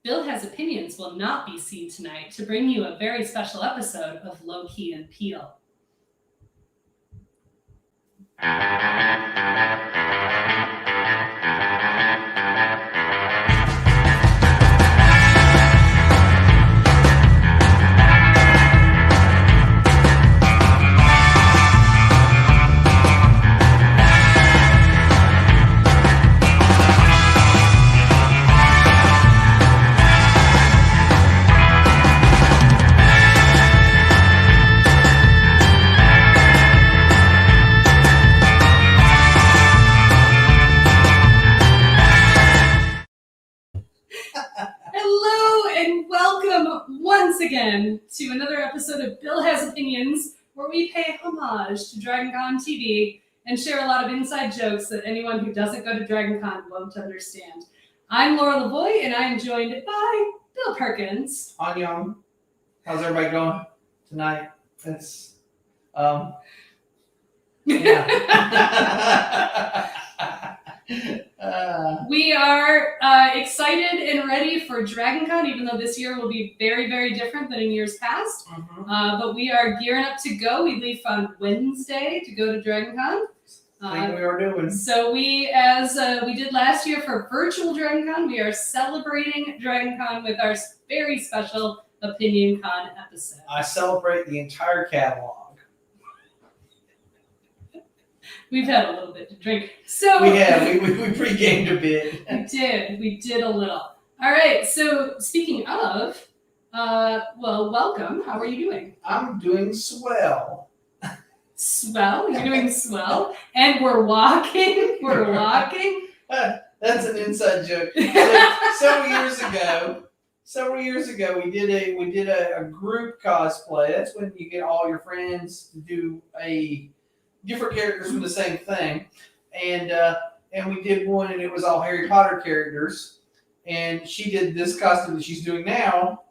Bill Has Opinions will not be seen tonight to bring you a very special episode of Low Key and Peel. Once again to another episode of Bill Has Opinions, where we pay homage to DragonCon TV and share a lot of inside jokes that anyone who doesn't go to DragonCon won't understand. I'm Laura Lavoie, and I'm joined by Bill Perkins. Annyeong. How's everybody going tonight? It's We are excited and ready for DragonCon, even though this year will be very, very different than in years past. But we are gearing up to go. We leave on Wednesday to go to DragonCon. Thing we are doing. So we, as we did last year for virtual DragonCon, we are celebrating DragonCon with our very special Opinion Con episode. I celebrate the entire catalog. We've had a little bit to drink. So we pre-gamed a bit. We did a little. All right, so speaking of, welcome. How are you doing? I'm doing swell. Swell? You're doing swell? And we're walking? We're walking? That's an inside joke. Several years ago, we did a group cosplay. That's when you get all your friends to do a different characters from the same thing, and we did one, and it was all Harry Potter characters, and she did this costume that she's doing now,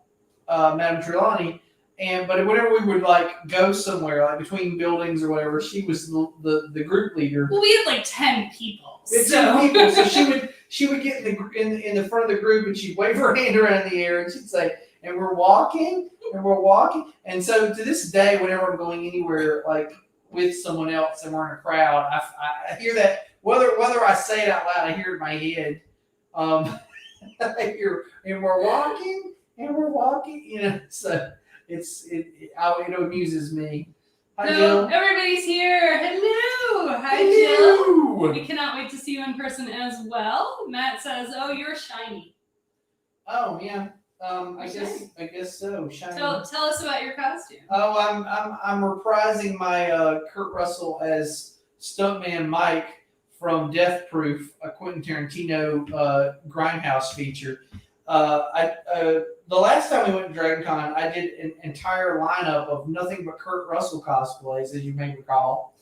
Madame Trelawney, but whenever we would like go somewhere, like between buildings or whatever, she was the group leader. Well, we had like 10 people. So she would get in the front of the group, and she'd wave her hand around in the air, and she'd say, "And we're walking, and so to this day, whenever I'm going anywhere, like with someone else and we're in a crowd, I hear that, whether I say it out loud, I hear it in my head. I hear, and we're walking, so it amuses me. Hi, Jill. Everybody's here. Hello. Hi, Jill. We cannot wait to see you in person as well. Matt says, "Oh, you're shiny." Oh, yeah. I guess so. Shiny. Tell us about your costume. Oh, I'm reprising my Kurt Russell as Stuntman Mike from Death Proof, a Quentin Tarantino Grindhouse feature. The last time we went to DragonCon, I did an entire lineup of nothing but Kurt Russell cosplays, as you may recall.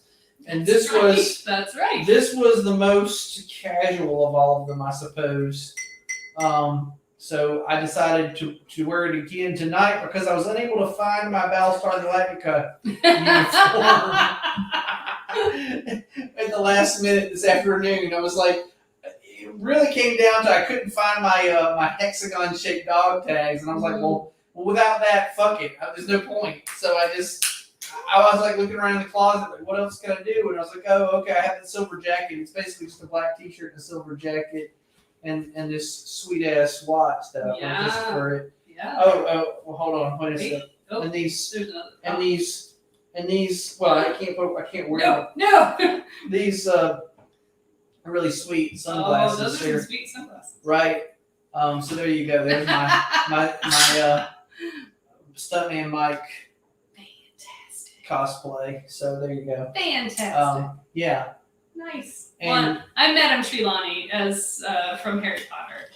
And that's right. This was the most casual of all of them, I suppose. So I decided to wear it again tonight because I was unable to find my Battlestar Galactica uniform at the last minute this afternoon. I was like, it really came down to I couldn't find my hexagon-shaped dog tags, and I was like, well, without that, fuck it. There's no point. So I was like looking around in the closet, like, what else can I do? And I was like, oh, okay, I have the silver jacket. It's basically just a black T-shirt and a silver jacket. And this sweet ass watch that I purchased for it. Yeah. Oh, well, hold on, wait a second. Oh, and these. Well, I can't wear them. No. These are really sweet sunglasses. Oh, those are some sweet sunglasses. Right. So there you go. There's my Stuntman Mike. Fantastic. Cosplay. So there you go. Fantastic. Yeah. Nice. And I'm Madame Trelawney as from Harry Potter,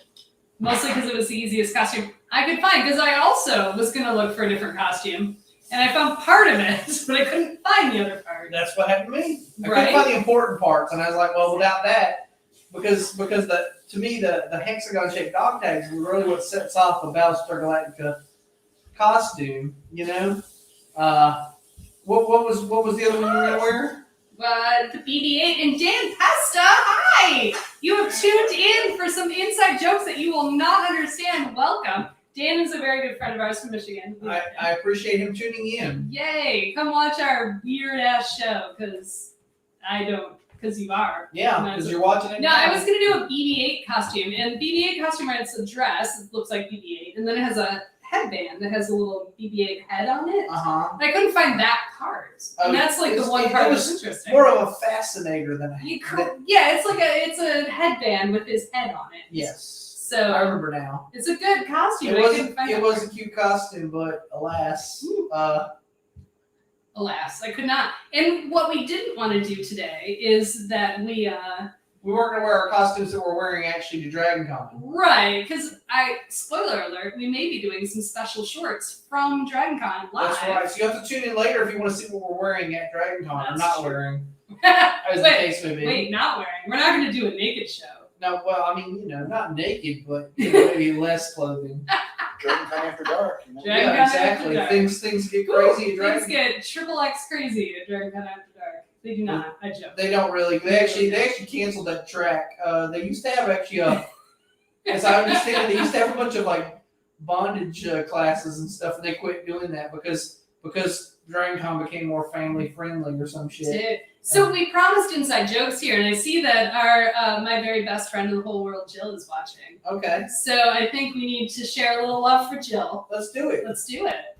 mostly because it was the easiest costume I could find. Because I also was going to look for a different costume, and I found part of it, but I couldn't find the other part. That's what happened to me. I Right? couldn't find the important parts, and I was like, well, without that, because to me the hexagon-shaped dog tags were really what sets off a Battlestar Galactica costume. You know, what was the other one you were going to wear? The BB-8 and Dan Pasta. Hi. Hi! You have tuned in for some inside jokes that you will not understand. Welcome. Dan is a very good friend of ours from Michigan. I appreciate him tuning in. Yay! Come watch our weird ass show, because I don't, because you are. Yeah, because you're watching it. No, now. I was gonna do a BB-8 costume, and BB-8 costume, it's a dress. It looks like BB-8, and then it has a headband that has a little BB-8 head on it. I couldn't find that part, and that's like the one part that's interesting. More of a fascinator than a yeah, it's a headband with his head on it. Yes. So I remember now. It's a good costume. It was a cute costume, but alas, alas, I could not. And what we didn't want to do today is that we weren't going to wear our costumes that we're wearing actually to Dragon Con. Right, because spoiler alert, we may be doing some special shorts from Dragon Con live. That's right. So you have to tune in later if you want to see what we're wearing at Dragon Con or not wearing. As the case may be. Wait, not wearing. We're not going to do a naked show. No, well, I mean, not naked, but maybe less clothing. Dragon Con after dark. Yeah, exactly. Things get crazy at Dragon. Things get XXX crazy at Dragon Con after dark. They do not. I joke. They don't really. They actually canceled that track. They used to have as I understand it, they used to have a bunch of like bondage classes and stuff, and they quit doing that because Dragon Con became more family friendly or some shit. So we promised inside jokes here, and I see that our my very best friend in the whole world, Jill, is watching. Okay. So I think we need to share a little love for Jill. Let's do it. Let's do it.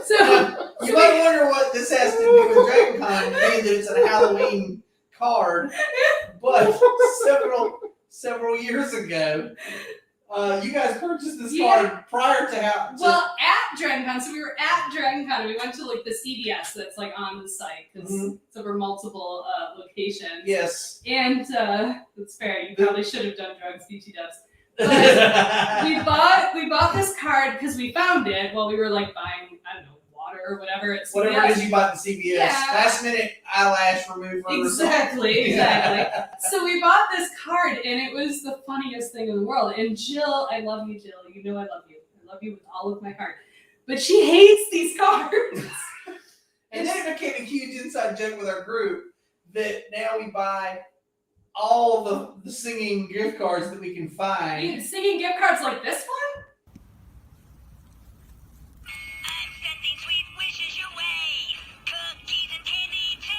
So you might wonder what this has to do with Dragon Con, being that it's a Halloween card. But several years ago, you guys purchased this card prior to Well, at Dragon Con, so we were at Dragon Con, and we went to like the CVS that's like on the site because it's over multiple locations. Yes. And that's fair. You probably should have done drugs, BT dubs. But we bought this card because we found it while we were like buying, I don't know, water or whatever at CVS. Whatever it is you bought in CVS. Yeah. Last minute eyelash remover. Exactly. So we bought this card, and it was the funniest thing in the world. And Jill, I love you, Jill. You know I love you. I love you with all of my heart. But she hates these cards. And then it became a huge inside joke with our group that now we buy all the singing gift cards that we can find. Singing gift cards like this one? I'm sending sweet wishes your way. Cookies and candy too.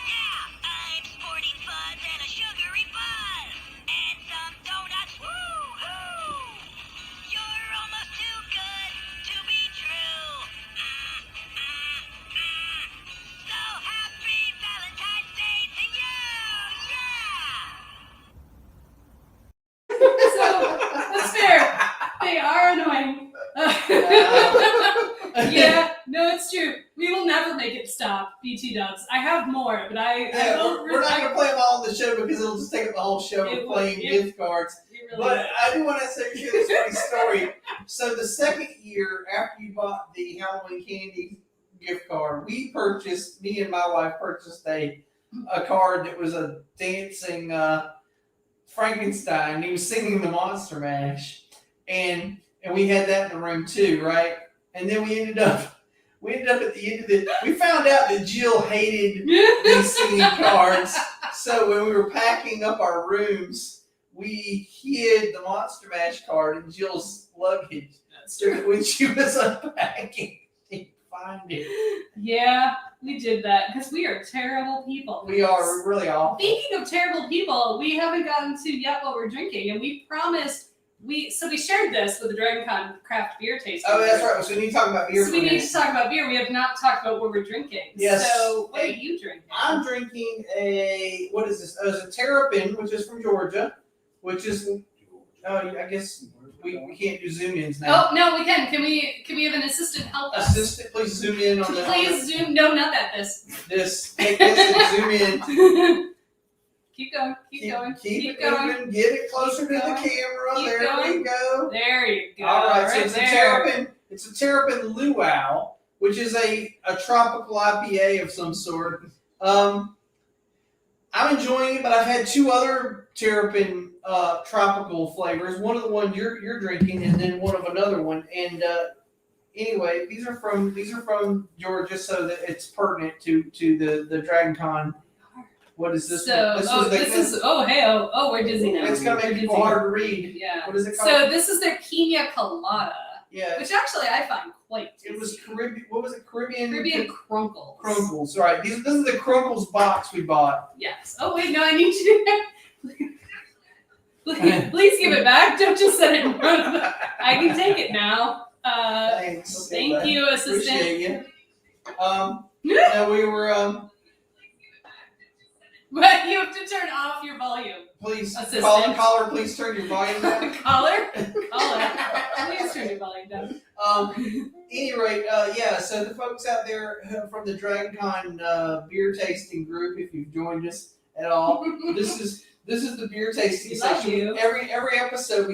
Yeah, I'm sporting fuzz and a sugary buzz. And some donuts. Woo-hoo! You're almost too good to be true. So happy Valentine's Day to you. Yeah! So, that's fair. They are annoying. Yeah, no, it's true. We will never make it stop, BT dubs. I have more, but we're not going to play them all on the show because it'll just take up the whole show of playing gift cards. But I do want to share this funny story. So the second year after you bought the Halloween candy gift card, me and my wife purchased a card that was a dancing Frankenstein. He was singing the Monster Mash, and we had that in the room too, right? And then we ended up at the end of it. We found out that Jill hated these singing cards, so when we were packing up our rooms, we hid the Monster Mash card in Jill's luggage. So when she was unpacking, she'd find it. Yeah, we did that because we are terrible people. We are really awful. Speaking of terrible people, we haven't gotten to yet what we're drinking, and we promised we shared this with the Dragon Con craft beer tasting. Oh, that's right. So we need to talk about beer. So we need to talk about beer. We have not talked about what we're drinking. Yes. So what are you drinking? I'm drinking what is this? It's a Terrapin, which is from Georgia, which is I guess we can't do zoom ins now. Oh no, we can. Can we have an assistant help us? Assistant, please zoom in on the. Please zoom. No, not that. This. Take this and zoom in. Can Keep going. Keep going. Keep it going. moving. Get it closer to the going. camera. Keep There we going. go. There you go. All right, so Right it's there. a terrapin. It's a terrapin luau, which is a tropical IPA of some sort. I'm enjoying it, but I've had two other terrapin tropical flavors. One of the one you're drinking, and then one of another one. And anyway, these are from Georgia, so that it's pertinent to the Dragon Con. What is this? So, we're dizzy now. It's gonna make We're people dizzy. hard to read. Yeah. What is it called? So this is their Pina Colada, Yeah, which actually I find quite tasty. it was Caribbean. What was it? Caribbean Crunkles. Crunkles. Right. This is the Crunkles box we bought. Yes. Oh wait, no, I need you to please give it back. Don't just set it in front of them. I can take it now. Thanks. Thank you, assistant. Appreciate you. No, we were But you have to turn off your volume. please Assistant. caller, please turn your volume down. Caller, please turn your volume down. Any rate, yeah. So the folks out there from the Dragon Con beer tasting group, if you've joined us at all, this is the beer tasting We love section. you. Every episode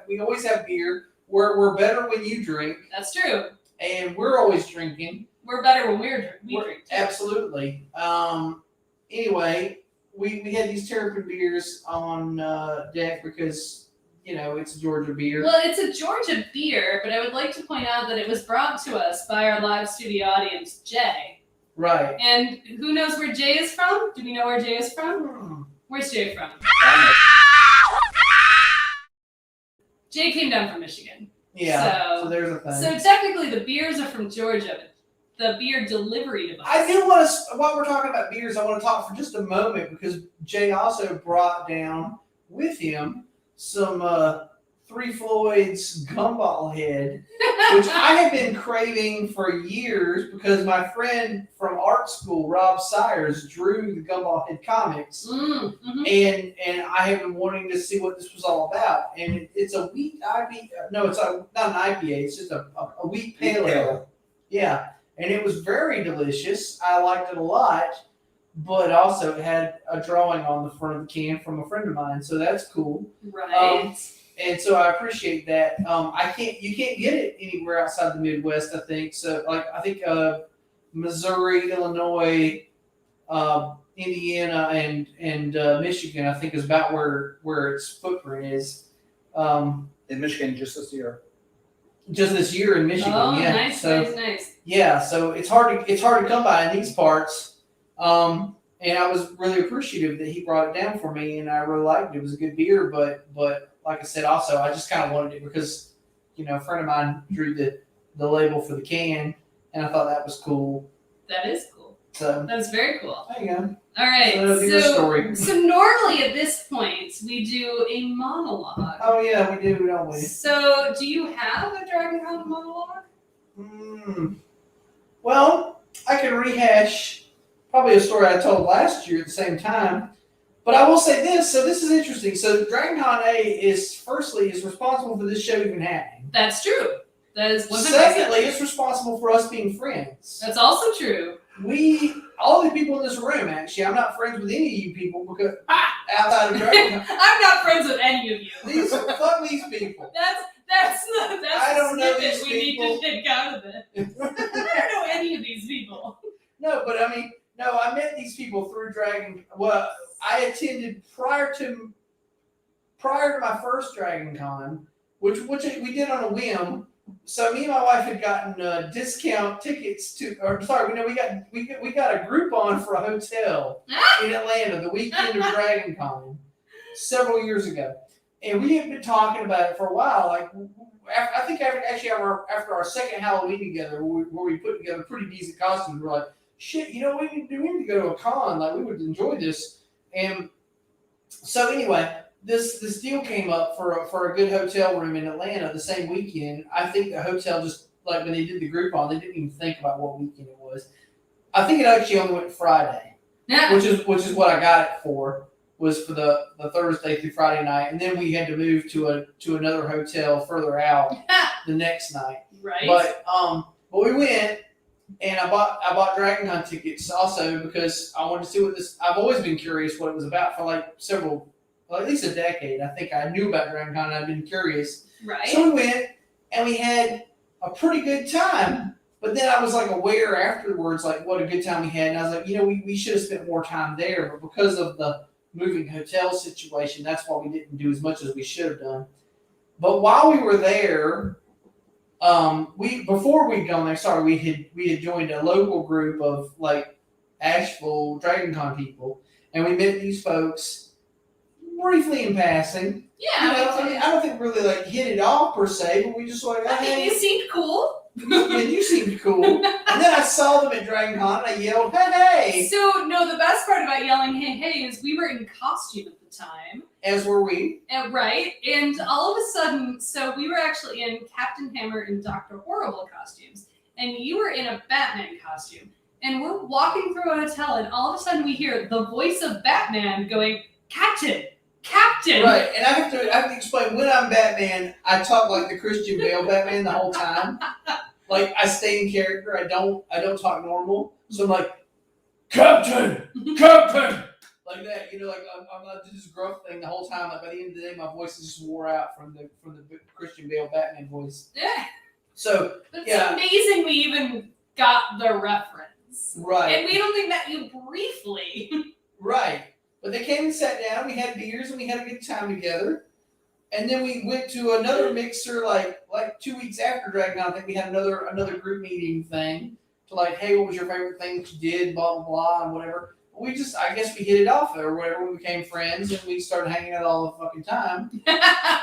we always have beer. We're better when you drink, That's true. and we're always drinking. We're better when we drink. Too. Absolutely. Anyway, we had these terrapin beers on deck because it's a Georgia beer. Well, it's a Georgia beer, but I would like to point out that it was brought to us by our live studio audience, Jay. Right. And who knows where Jay is from? Do we know where Jay is from? Where's Jay from? Jay came down from Michigan. Yeah. So there's a thing. So technically the beers are from Georgia, but the beer delivery device. I do want to, while we're talking about beers, I want to talk for just a moment because Jay also brought down with him some Three Floyd's Gumball Head, which I have been craving for years because my friend from art school, Rob Sires, drew the Gumball Head comics, and I have been wanting to see what this was all about. And it's a wheat IPA. No, it's not an IPA. It's just a wheat pale ale. Yeah. And it was very delicious. I liked it a lot, but also it had a drawing on the front of the can from a friend of mine, so that's cool. Right. And so I appreciate that. You can't get it anywhere outside the Midwest, I think. So I think Missouri, Illinois, Indiana, and Michigan, I think is about where its footprint is. In Michigan just this year. Just this year in Michigan, Oh, yeah. nice. Yeah, so it's hard to come by in these parts. And I was really appreciative that he brought it down for me, and I really liked it. It was a good beer, but like I said, also I just kind of wanted it because a friend of mine drew the label for the can, and I thought that was cool. That is cool. So That's very cool. there you go. All right. So that'll be your story. So normally at this point we do a monologue. Oh yeah, we do, don't we? So do you have a Dragon Con monologue? Well, I can rehash probably a story I told last year at the same time. But I will say this, so this is interesting. So Dragon Con A is responsible for this show even happening. That's true. That is 100%. Secondly, it's responsible for us being friends. That's also true. All the people in this room, actually, I'm not friends with any of you people because outside of Dragon Con. I'm not friends with any of you. Fuck these people. That's I don't know snippet these we people. need to take out of it. I don't know any of these people. No, but I met these people through Dragon. Well, I attended prior to my first Dragon Con, which we did on a whim. So me and my wife had gotten discount tickets we got a Groupon for a hotel in Atlanta the weekend of Dragon Con several years ago, and we had been talking about it for a while. Like I think after our second Halloween together, where we put together pretty decent costumes, we're like, shit, we need to go to a con. Like we would enjoy this, and so anyway. This deal came up for a good hotel room in Atlanta the same weekend. I think the hotel just, like when they did the Groupon, they didn't even think about what weekend it was. I think it actually only went Friday, which is what I got it for, was for the Thursday through Friday night. And then we had to move to another hotel further out the next night. Right. But we went, And I bought Dragon Con tickets also because I wanted to see what this. I've always been curious what it was about for like at least a decade. I think I knew about Dragon Con and I've been curious. Right. So we went and we had a pretty good time. But then I was like aware afterwards, like what a good time we had. And I was like, we should have spent more time there. But because of the moving hotel situation, that's why we didn't do as much as we should have done. But while we were there, before we'd gone there, we had joined a local group of like Asheville Dragon Con people, and we met these folks briefly in passing. Yeah. I don't think we really like hit it off per se, but we just like, hey, You seemed cool. yeah, you seemed cool. And then I saw them at Dragon Con and I yelled, hey! So, no, the best part about yelling hey is we were in costume at the time. As were we. Right. And all of a sudden, so we were actually in Captain Hammer and Dr. Horrible costumes. And you were in a Batman costume. And we're walking through a hotel and all of a sudden we hear the voice of Batman going, Captain! Right, and I have to explain, when I'm Batman, I talk like the Christian Bale Batman the whole time. Like, I stay in character, I don't talk normal. So I'm like, Captain! Like that, like I'm not doing this gruff thing the whole time. Like by the end of the day, my voice is just wore out from the Christian Bale Batman voice. Yeah. So it's amazing we even got the reference. Right. And we only met you briefly. Right. But they came and sat down, we had beers and we had a good time together. And then we went to another mixer like 2 weeks after Dragon Con. I think we had another group meeting thing to like, hey, what was your favorite thing that you did, blah blah blah and whatever. I guess we hit it off or whatever. We became friends and we started hanging out all the fucking time.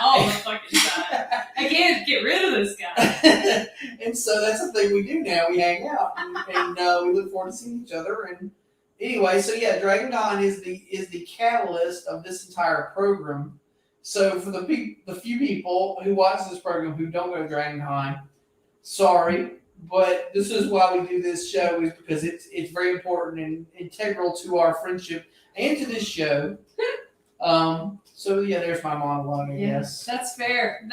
All the fucking time. I can't get rid of this guy. And so that's the thing we do now. We hang out and we look forward to seeing each other. And anyway, so yeah, Dragon Con is the catalyst of this entire program. So for the few people who watch this program who don't go to Dragon Con, sorry. But this is why we do this show, is because it's very important and integral to our friendship and to this show. So yeah, there's my monologue, I guess. That's fair.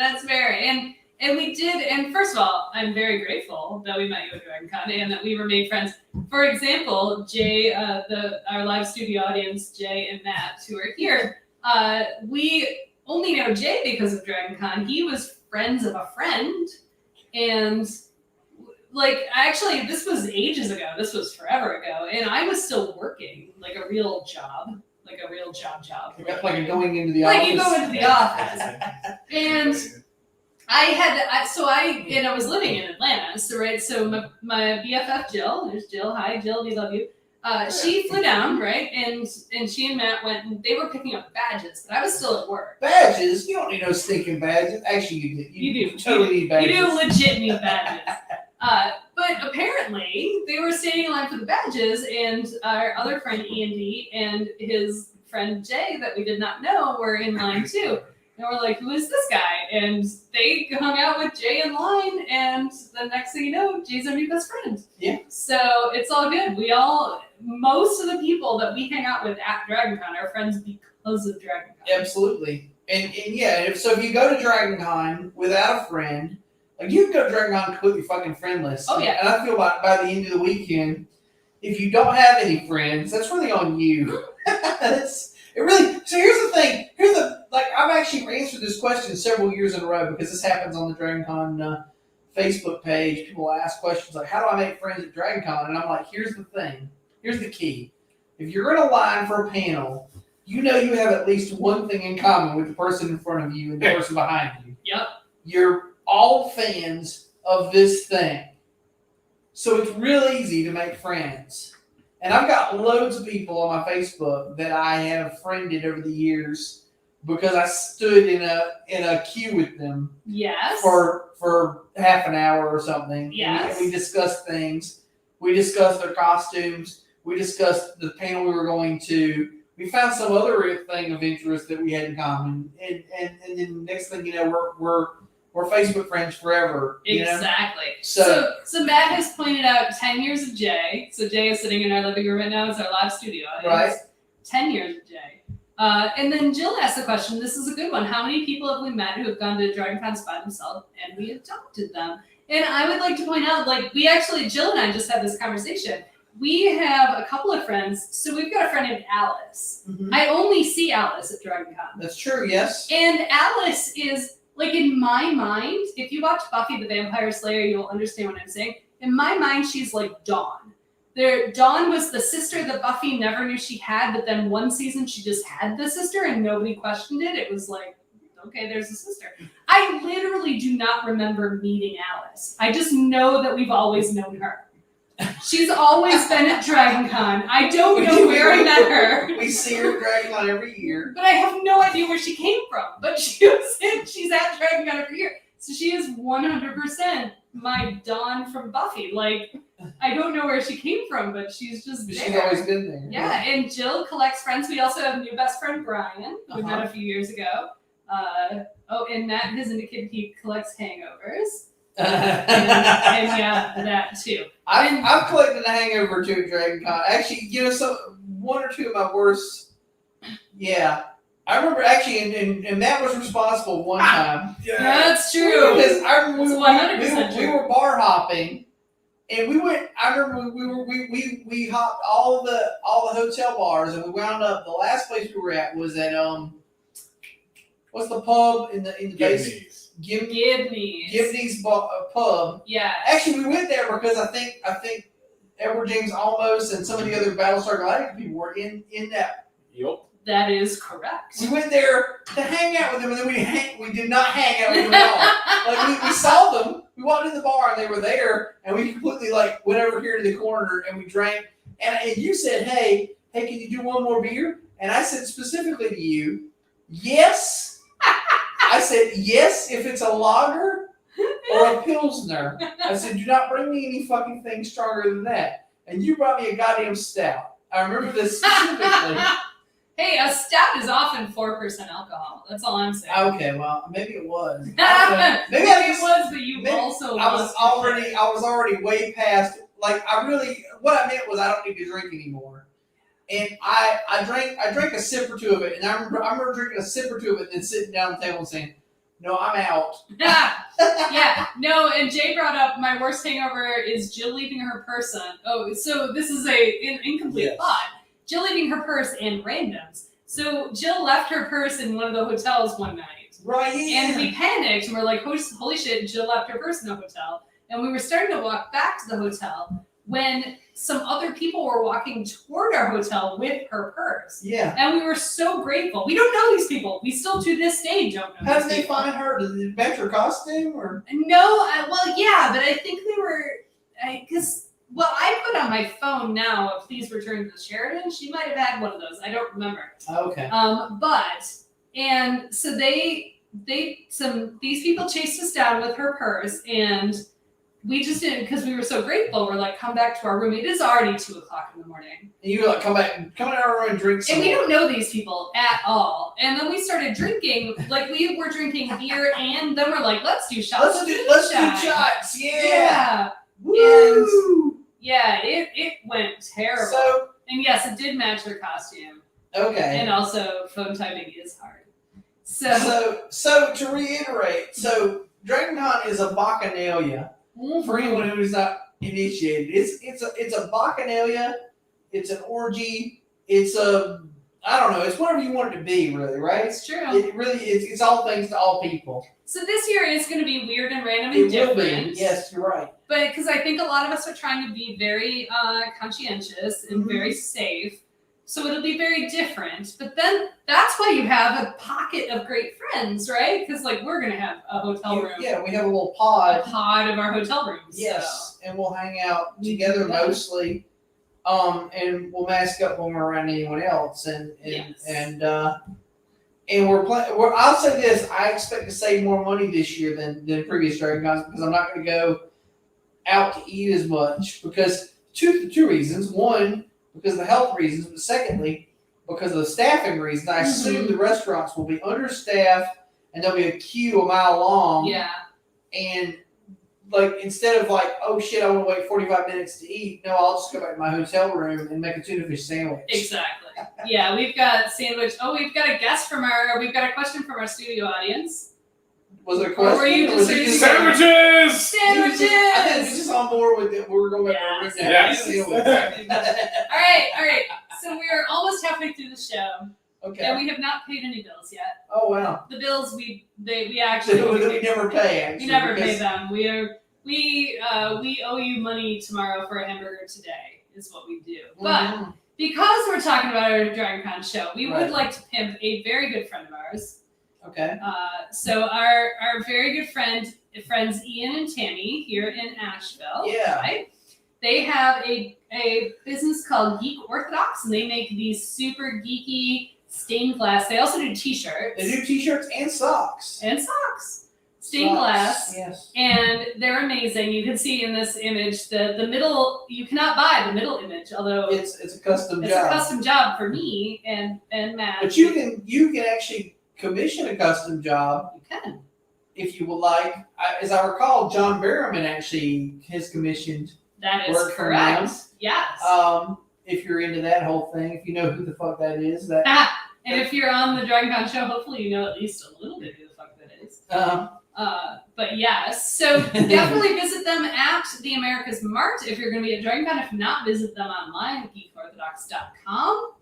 And we did. And first of all, I'm very grateful that we met you at Dragon Con and that we remained friends. For example, Jay, our live studio audience, Jay and Matt, who are here, we only know Jay because of Dragon Con. He was friends of a friend, and. Like, actually, this was ages ago. This was forever ago. And I was still working, like a real job. Like going into the office. Like you go into the office. And I was living in Atlanta. So my BFF Jill, there's Jill. Hi, Jill, we love you. She flew down, right? And she and Matt went, and they were picking up badges, but I was still at work. Badges? You don't need no stinking badges. Actually, you do. You do. Totally need badges. You do legit need badges. But apparently they were standing in line for the badges, and our other friend Andy and his friend Jay that we did not know were in line too. And we're like, who is this guy? And they hung out with Jay in line, and the next thing you know, Jay's our new best friend. Yeah. So it's all good. Most of the people that we hang out with at Dragon Con are friends because of Dragon Con. Absolutely. And so if you go to Dragon Con without a friend, like you can go to Dragon Con completely fucking friendless. Oh yeah. And I feel like by the end of the weekend, if you don't have any friends, that's really on you. So here's the thing. I've actually answered this question several years in a row because this happens on the Dragon Con Facebook page. People ask questions like, how do I make friends at Dragon Con? And I'm like, here's the thing. Here's the key. If you're in a line for a panel, you have at least one thing in common with the person in front of you and the person behind you. Yep. You're all fans of this thing. So it's real easy to make friends. And I've got loads of people on my Facebook that I have friended over the years because I stood in a queue with them. Yes. For half an hour or something. Yes. And we discussed things. We discussed their costumes. We discussed the panel we were going to. We found some other thing of interest that we had in common. And then next thing you know, we're Facebook friends forever. Exactly. So Matt has pointed out 10 years of Jay. So Jay is sitting in our living room right now. It's our live studio audience. Right. 10 years of Jay. And then Jill asked the question, this is a good one. How many people have we met who have gone to Dragon Cons by themselves and we adopted them? And I would like to point out, like, Jill and I just had this conversation. We have a couple of friends. So we've got a friend named Alice. Mhm. I only see Alice at Dragon Con. That's true, yes. And Alice is, like, in my mind, if you watch Buffy the Vampire Slayer, you'll understand what I'm saying. In my mind, she's like Dawn. Dawn was the sister that Buffy never knew she had, but then one season she just had the sister and nobody questioned it. It was like, okay, there's a sister. I literally do not remember meeting Alice. I just know that we've always known her. She's always been at Dragon Con. I don't know where I met her. We see her at Dragon Con every year. But I have no idea where she came from. But she's at Dragon Con every year. So she is 100% my Dawn from Buffy. Like, I don't know where she came from, but she's just there. She's always been there. Yeah, and Jill collects friends. We also have a new best friend, Brian, who we met a few years ago. And Matt has indicated he collects hangovers. and yeah, that too. I've collected a hangover too at Dragon Con. Actually, one or two of my worst. Yeah, I remember actually, and Matt was responsible one time. That's true. Because I remember we true. were bar hopping, and we went. I remember we hopped all the hotel bars, and we wound up. The last place we were at was at what's the pub in the base? Gibney's pub. Yeah. Actually, we went there because I think Edward James Olmos and some of the other Battlestar Galactica people were in that. Yep. That is correct. We went there to hang out with them, and then we did not hang out with them at all. Like we saw them, we walked in the bar, and they were there, and we completely like went over here to the corner and we drank. And you said, hey, can you do one more beer? And I said specifically to you, yes. I said, yes, if it's a lager or a pilsner. I said, do not bring me any fucking thing stronger than that. And you brought me a goddamn stout. I remember this specifically. Hey, a stout is often 4% alcohol. That's all I'm saying. Okay, well, maybe it was. Maybe it was, but you also I was already way past. Like, what I meant was I don't need to drink anymore. And I drank a sip or two of it, and I remember drinking a sip or two of it, and then sitting down at the table and saying, "No, I'm out." Yeah, no. And Jay brought up my worst hangover is Jill leaving her purse on. Oh, so this is an incomplete thought. Jill leaving her purse and randoms. So Jill left her purse in one of the hotels one night, right? Yeah. And we panicked, and we're like, "Holy shit!" Jill left her purse in the hotel, and we were starting to walk back to the hotel when some other people were walking toward our hotel with her purse. Yeah. And we were so grateful. We don't know these people. We still to this day don't know. How did they find her? Did they match her costume or? No, well, yeah, but I think they were, because I put on my phone now, please return to the Sheridan. She might have had one of those. I don't remember. Okay. And so these people chased us down with her purse, and we just didn't, because we were so grateful. We're like, come back to our room. It is already 2:00 in the morning. And you were like, come in our room and drink some. And we don't know these people at all. And then we started drinking, like we were drinking beer, and then we're like, let's do shots. Let's do shots. Yeah. Woo! And yeah, it went terrible. So, and yes, it did match her costume. Okay. And also, phone typing is hard. So to reiterate, Dragon Con is a bacchanalia. For anyone who's not initiated, it's a bacchanalia, it's an orgy, it's whatever you want it to be, really, right? It's true. It really is. It's all things to all people. So this year is going to be weird and random and It will different. be. Yes, you're right. But because I think a lot of us are trying to be very conscientious and very safe. So it'll be very different. But then that's why you have a pocket of great friends, right? Because we're going to have a hotel room. Yeah, we have a little pod. A pod of our hotel rooms. Yes, so. and we'll hang out together mostly. And we'll mask up when we're around anyone else. And I'll say this, I expect to save more money this year than previous Dragon Cons because I'm not going to go out to eat as much because two reasons. One, because of the health reasons, but secondly, because of the staffing reasons. I assume the restaurants will be understaffed and there'll be a queue a mile long. Yeah. And like instead of like, oh shit, I want to wait 45 minutes to eat. No, I'll just go back to my hotel room and make a tuna fish sandwich. Exactly. Yeah, we've got sandwich. Oh, we've got a question from our studio audience. Was it a Or question? were you Or was just it just Sandwiches! Sandwiches! I think he's just on board with it. We're going back to our room to have Yes. a sandwich. All right. So we're almost halfway through the show, and Okay. we have not paid any bills yet. Oh wow. The bills we So actually we never pay. Actually, we never because- pay them. We owe you money tomorrow for a hamburger today is what we do. But Mhm. because we're talking about our DragonCon show, we Right. would like to pimp a very good friend of ours. Okay. So our very good friends Ian and Tammy here in Asheville. Yeah. Right? They have a business called Geek Orthodox, and they make these super geeky stained glass. They also do T-shirts. They do T-shirts and socks. And socks. Stained Socks, glass. Yes. And they're amazing. You can see in this image the middle. You cannot buy the middle image, although It's a custom it's job. a custom job for me and Matt. But you can actually commission a custom job You can. if you would like. As I recall, John Barrowman actually has commissioned. That is Work for correct. them. Yes. If you're into that whole thing, if you know who the fuck that is, that And if you're on the DragonCon show, hopefully you know at least a little bit who the fuck that is. But yes, so definitely visit them at the America's Mart if you're going to be at DragonCon. If not, visit them online at geekorthodox.com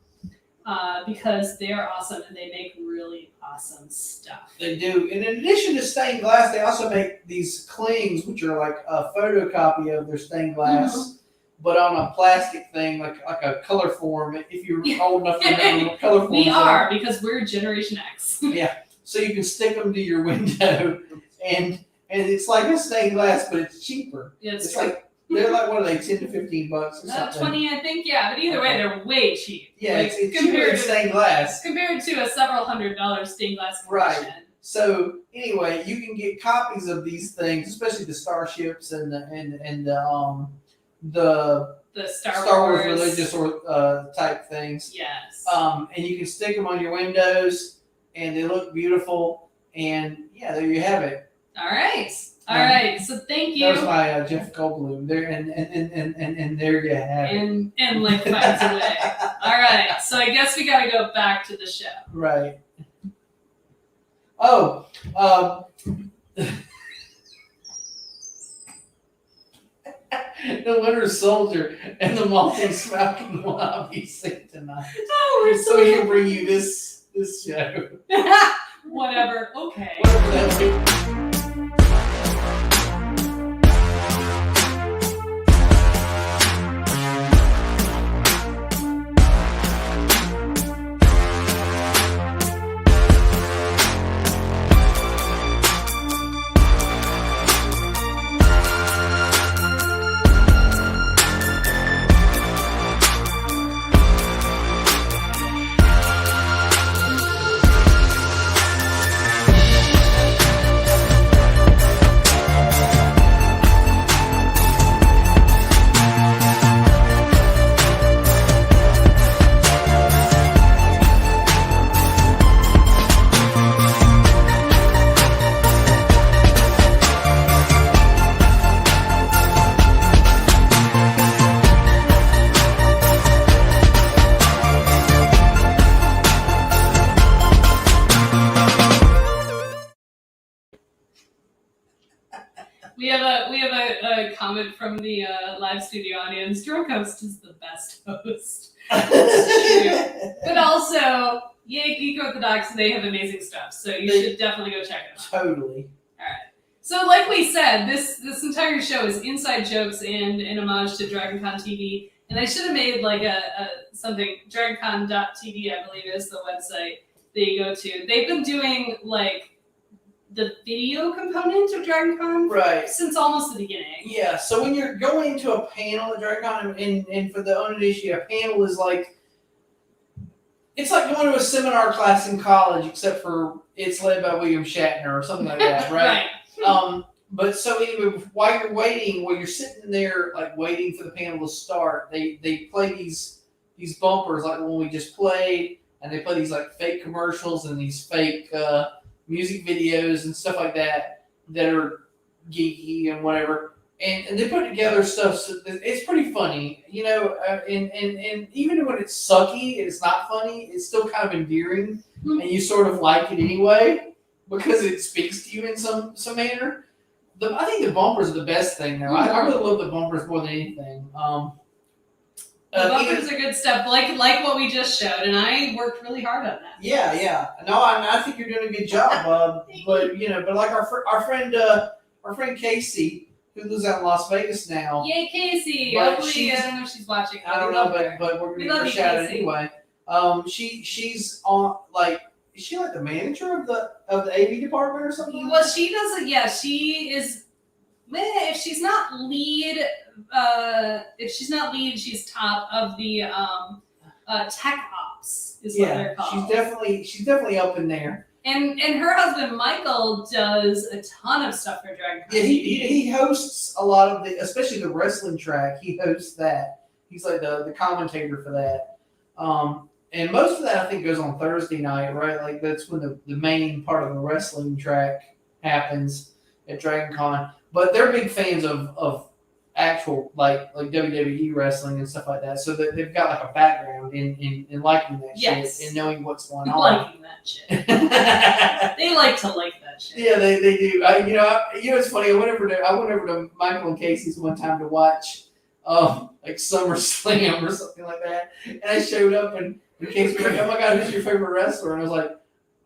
because they are awesome and they make really awesome stuff. they do. And in addition to stained glass, they also make these clings, which are like a photocopy of their stained glass, but on a plastic thing, like a color form. If you're old enough to remember what color forms We are because we're Generation X. So you can stick them to your window, and it's like a stained glass, but it's cheaper. It's It's like they're like, what are they, $10 to $15 or something? 20, I think. Yeah, but either way, they're way cheap. Yeah, Like, it's cheaper compared than to stained glass. compared to a several $100 stained glass Right. version. So anyway, you can get copies of these things, especially the starships and the The Star Wars religious or type things. Yes. And you can stick them on your windows, and they look beautiful. And yeah, there you have it. All right. All right. So thank you. That was my Jeff Goldblum there, and there you have it. And life finds a way. All right. So I guess we got to go back to the show. Right. Oh, the Winter Soldier and the Maltese Falcon will not be seen tonight. Oh, we're So we can bring you this show. Whatever. Okay. Whatever that is. We have a comment from the live studio audience. Drunk host is the best host. But also, yay, Geek Orthodox, they have amazing stuff. So you should definitely go check it out. Totally. So like we said, this entire show is inside jokes and an homage to DragonCon TV. And I should have made like a something, DragonCon.tv, I believe is the website that you go to. They've been doing like the video component of DragonCon Right. since almost the beginning. Yeah, so when you're going to a panel at DragonCon, and for the uninitiated, a panel is like, it's like going to a seminar class in college, except for it's led by William Shatner or something like that, right? But so anyway, while you're sitting there like waiting for the panel to start, they play these bumpers like the one we just played, and they play these like fake commercials and these fake music videos and stuff like that geeky and whatever. And they put together stuff. So it's pretty funny, and even when it's sucky and it's not funny, it's still kind of endearing, and you sort of like it anyway because it speaks to you in some manner. I think the bumpers are the best thing though. I really love the bumpers more than anything. The bumpers are good stuff, like what we just showed, and I worked really hard on that. Yeah. No, I think you're doing a good job. But like our friend Casey, who lives out in Las Vegas now. Yay, Casey! But Hopefully, I don't know if she's watching. I don't know, but we're gonna give her a shout out anyway. She's on is she like the manager of the AV department or something? Well, she doesn't. Yeah, she is. If she's not lead, she's top of the tech ops. Is what they're called. She's definitely up in there. And her husband Michael does a ton of stuff for DragonCon. Yeah, he hosts a lot of especially the wrestling track. He hosts that. He's like the commentator for that. And most of that I think goes on Thursday night, right? Like that's when the main part of the wrestling track happens at DragonCon. But they're big fans of actual like WWE wrestling and stuff like that. So that they've got like a background in liking that shit and knowing what's going on. Liking that shit. They like to like that shit. Yeah, they do. It's funny. I went over to Michael and Casey's one time to watch like SummerSlam or something like that. And I showed up and Casey was like, "Oh my God, who's your favorite wrestler?" And I was like,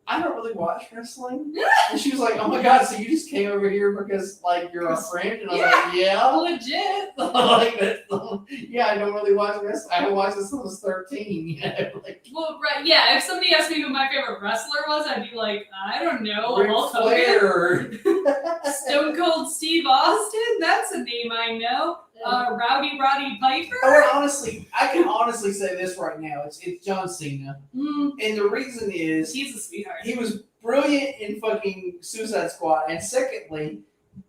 "I don't really watch wrestling." And she was like, "Oh my God, so you just came over here because like you're a friend?" And I was like, "Yeah, legit." Like that. Yeah, I don't really watch wrestling. I haven't watched this since I was 13. Well, right, yeah. If somebody asked me who my favorite wrestler was, I'd be like, I don't know, Ric Hulk Flair. Hogan, Stone Cold Steve Austin. That's a name I know. Rowdy Roddy Piper. I can honestly say this right now. It's John Cena. And the reason is he's a sweetheart. He was brilliant in fucking Suicide Squad. And secondly,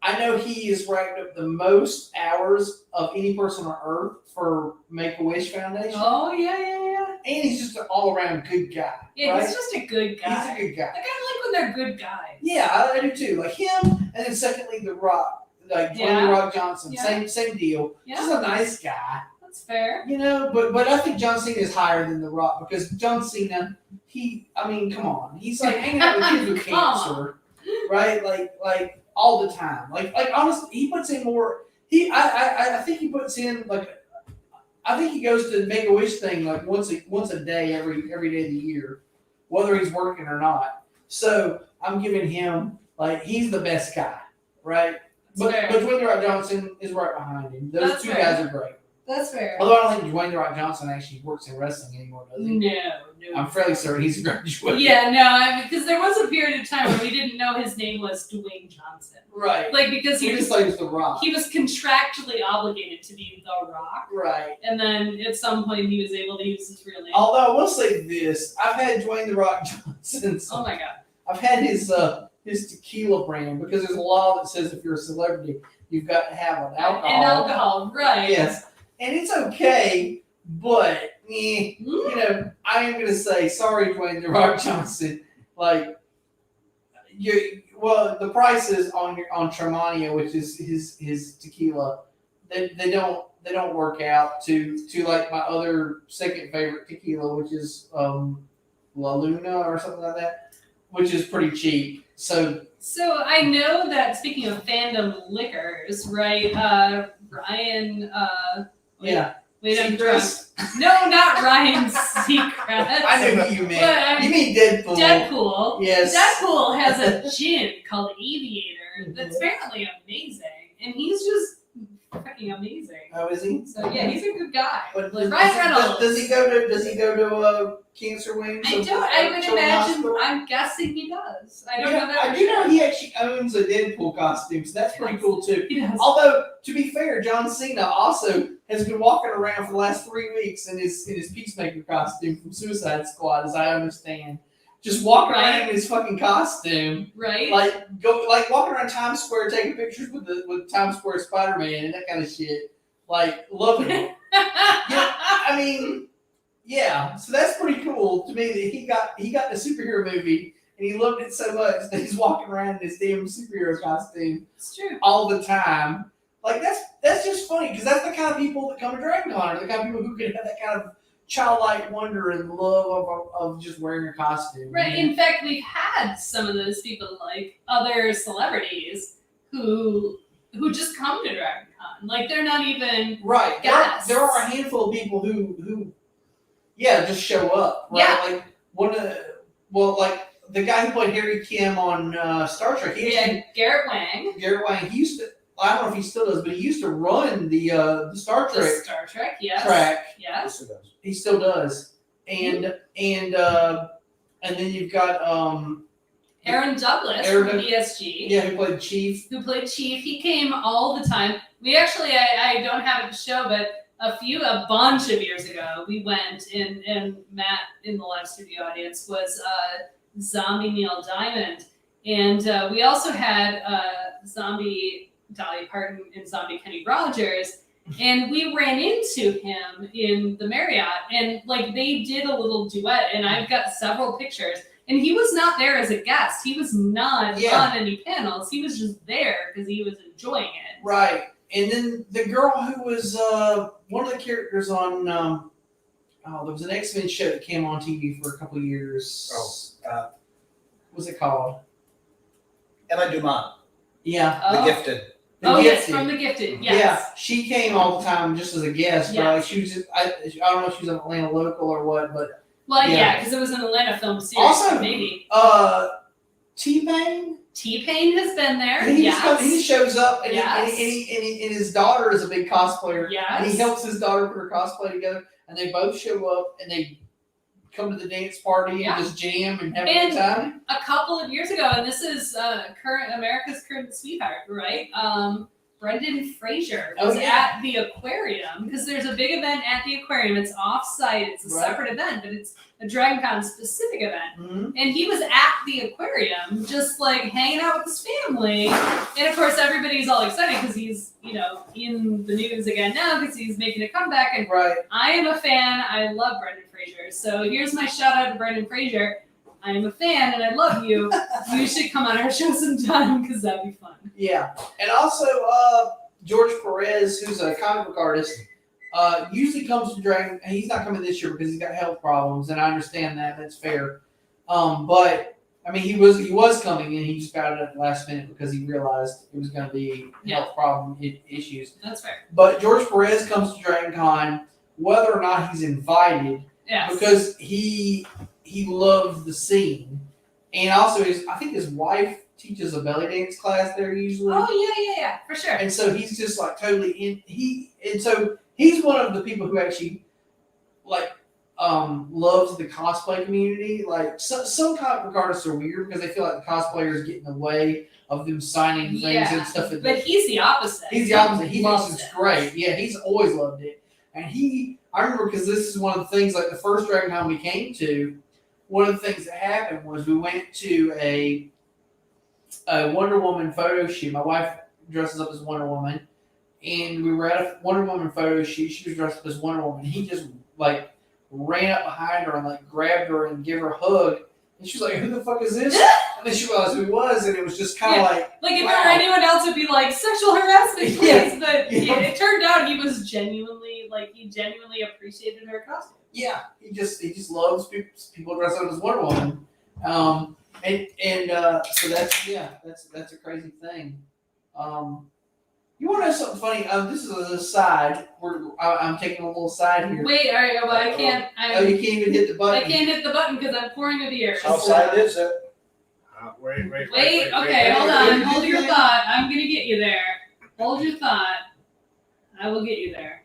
I know he is racked up the most hours of any person on earth for Make-A-Wish Foundation. Oh, yeah. And he's just an all-around good guy. Yeah, right? He's just a good guy. He's a good guy. Like, I like when they're good guys. Yeah, I do too. Like him, and then secondly, The Rock. Like Dwayne The Rock Johnson. Yeah. Same deal. Yeah. Just a nice guy. That's fair. But I think John Cena is higher than The Rock because John Cena, come on. He's like hanging out with kids with cancer, right? Like all the time. Like honestly, he puts in more. I think he puts in I think he goes to the Make-A-Wish thing like once a day every day of the year, whether he's working or not. So I'm giving him he's the best guy, right? But Dwayne The Rock Johnson is right behind him. Those two guys are great. That's fair. Although I don't think Dwayne The Rock Johnson actually works in wrestling anymore, does he? No. I'm fairly certain he's a graduate. Yeah, no, because there was a period of time where we didn't know his name was Dwayne Johnson. Right. Because he was The Rock. He was contractually obligated to be The Rock. Right. And then at some point he was able to use his real name. Although I will say this, I've had Dwayne The Rock Johnson. Oh my God. I've had his tequila brand because there's a law that says if you're a celebrity, you've got to have an alcohol. An alcohol, right. Yes. And it's okay, but I am gonna say sorry, Dwayne The Rock Johnson. The prices on Tremontia, which is his tequila, they don't work out to like my other second favorite tequila, which is La Luna or something like that, which is pretty cheap. So I know that speaking of fandom liquors, right? Ryan. Yeah. Wait, I'm drunk. No, not Ryan Seacrest. I know who you mean. You mean Deadpool. Deadpool. Yes. Deadpool has a gin called Aviator that's apparently amazing, and he's just fucking amazing. Oh, is he? So yeah, he's a good guy. But Ryan Reynolds. Does he go to Cancer Wings? I would imagine. I'm guessing he does. I don't know that. I do know he actually owns a Deadpool costume, so that's pretty cool too. He does. Although, to be fair, John Cena also has been walking around for the last 3 weeks in his Peacemaker costume from Suicide Squad, as I understand. Just walking around in his fucking costume, right? Walking around Times Square taking pictures with Times Square Spider-Man and that kind of shit. Loving it. Yeah, so that's pretty cool to me that he got the superhero movie and he loved it so much that he's walking around in his damn superhero costume It's true. all the time. Like that's just funny because that's the kind of people that come to Dragon Con, are the kind of people who can have that kind of childlike wonder and love of just wearing a costume. Right. In fact, we've had some of those people, like other celebrities, who just come to Dragon Con. Like they're not even Right. guests. There are a handful of people who just show up. Right? Yeah. Like like the guy who played Harry Kim on Star Trek. Garrett Wang. Garrett Wang. He used to. I don't know if he still does, but he used to run the Star Trek. The Star Trek, yes. Track. Yes. Yes, it does. He still does. And then you've got Aaron Douglas Aaron from Doug- ESG. yeah, who played Chief. Who played Chief. He came all the time. We actually, I don't have it to show, but a bunch of years ago, we went and Matt in the live studio audience was Zombie Neil Diamond. And we also had Zombie Dolly Parton and Zombie Kenny Rogers. And we ran into him in the Marriott, and like they did a little duet, and I've got several pictures. And he was not there as a guest. He was not on any panels. He was just there because he was enjoying it. Right. And then the girl who was one of the characters on there was an X-Men show that came on TV for a couple of years. What was it called? Emma Dumont, Yeah. The Oh. Gifted. The Yes, Gifted. from The Gifted. Yes. Yeah, she came all the time just as a guest, but like she was just, I don't know if she was an Atlanta local or what, but Well, Yeah. yeah, because it was an Atlanta film series. Also, maybe T-Pain, T-Pain has been there. he Yes. shows up and, Yes. and his daughter is a big cosplayer, Yes. and he helps his daughter put her cosplay together, and they both show up and they come to the dance party Yeah. and just jam and have a And good time. a couple of years ago, and this is America's current sweetheart, right? Brendan Fraser was at the aquarium because there's a big event at the aquarium. It's off-site. It's a Right. separate event, but it's a Dragon Con specific event. Mm-hmm. And he was at the aquarium, just like hanging out with his family. And of course, everybody's all excited because he's, in the news again now because he's making a comeback. And Right. I am a fan. I love Brendan Fraser. So here's my shout out to Brendan Fraser. I am a fan and I love you. You should come on our show sometime because that'd be fun. Yeah, and also George Perez, who's a comic book artist, usually comes to Dragon. He's not coming this year because he's got health problems, and I understand that. That's fair. But I mean, he was coming, and he just got it at the last minute because he realized it was going to be health problem issues. That's fair. But George Perez comes to Dragon Con, whether or not he's invited, Yes. because he loves the scene, and also I think his wife teaches a belly dance class there usually. Oh yeah, for sure. And so he's just like totally in. So he's one of the people who actually like loves the cosplay community. Like some comic book artists are weird because they feel like the cosplayers get in the way of them signing things and stuff. But he's the opposite. He's the opposite. He loves thinks it's it. great. Yeah, he's always loved it. And I remember because this is one of the things, like the first Dragon Con we came to, one of the things that happened was we went to a Wonder Woman photo shoot. My wife dresses up as Wonder Woman, and we were at a Wonder Woman photo shoot. She was dressed up as Wonder Woman. He just like ran up behind her and like grabbed her and gave her a hug. And she was like, "Who the fuck is this?" And then she realized who he was, and it was just kind of like if it wow. were anyone else, it'd be like sexual harassment, please. Yeah. But Yeah. it turned out he genuinely appreciated her costume. Yeah, he just loves people dressed up as Wonder Woman, so that's a crazy thing. You want to know something funny? This is an aside. I'm taking a little side here. Wait, all right, well, I can't. You can't even hit the I button. can't hit the button because I'm pouring a beer. How sad is it? Wait, okay, hold on. Hold your thought. I'm gonna get you there. Hold your thought. I will get you there.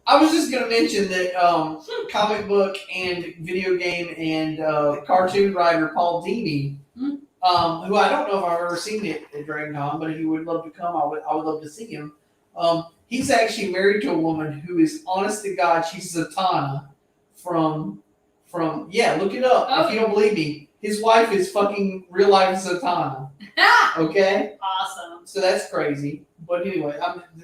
I was just going to mention that comic book and video game and cartoon writer Paul Dini, who I don't know if I've ever seen at Dragon Con, but if he would love to come, I would love to see him. He's actually married to a woman who is, honest to God, she's Zatanna from look it up if you don't believe me. His wife is fucking real life Zatanna. Okay? Awesome. So that's crazy. But anyway,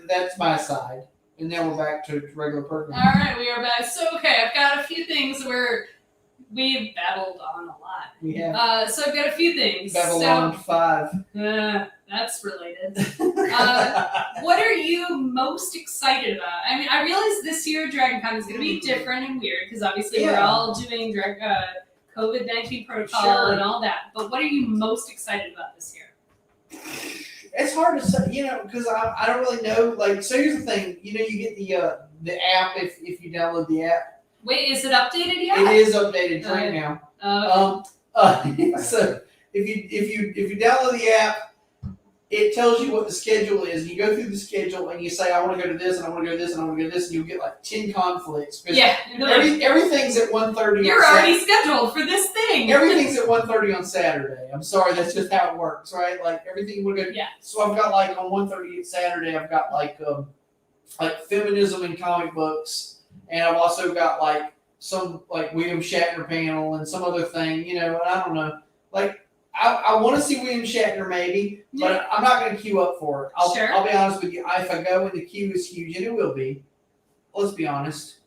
that's my side. And then we're back to regular program. All right, we are back. So, okay, I've got a few things where we've babbled on a lot. We have So I've got a few things. Babylon 5. That's related. What are you most excited about? I mean, I realize this year Dragon Con is going to be different and weird because obviously we're all doing COVID-19 protocol and all that. But what are you most excited about this year? It's hard to say, because I don't really know. Like, so here's the thing. You get the app if you download the app. Wait, is it updated yet? It is updated right now. So if you download the app, it tells you what the schedule is. You go through the schedule and you say, I want to go to this, and I want to go to this, and I want to go to this, and you'll get like 10 conflicts. Yeah. Everything's at 1:30. You're already scheduled for this thing. Everything's at 1:30 on Saturday. I'm sorry, that's just how it works, right? Like everything would go. Yeah. So I've got like on 1:30 Saturday, I've got like feminism in comic books, and I've also got like some like William Shatner panel and some other thing, and I don't know. Like I want to see William Shatner maybe, but I'm not going to queue up for it. I'll be honest with you. If I go and the queue is huge, and it will be, let's be honest.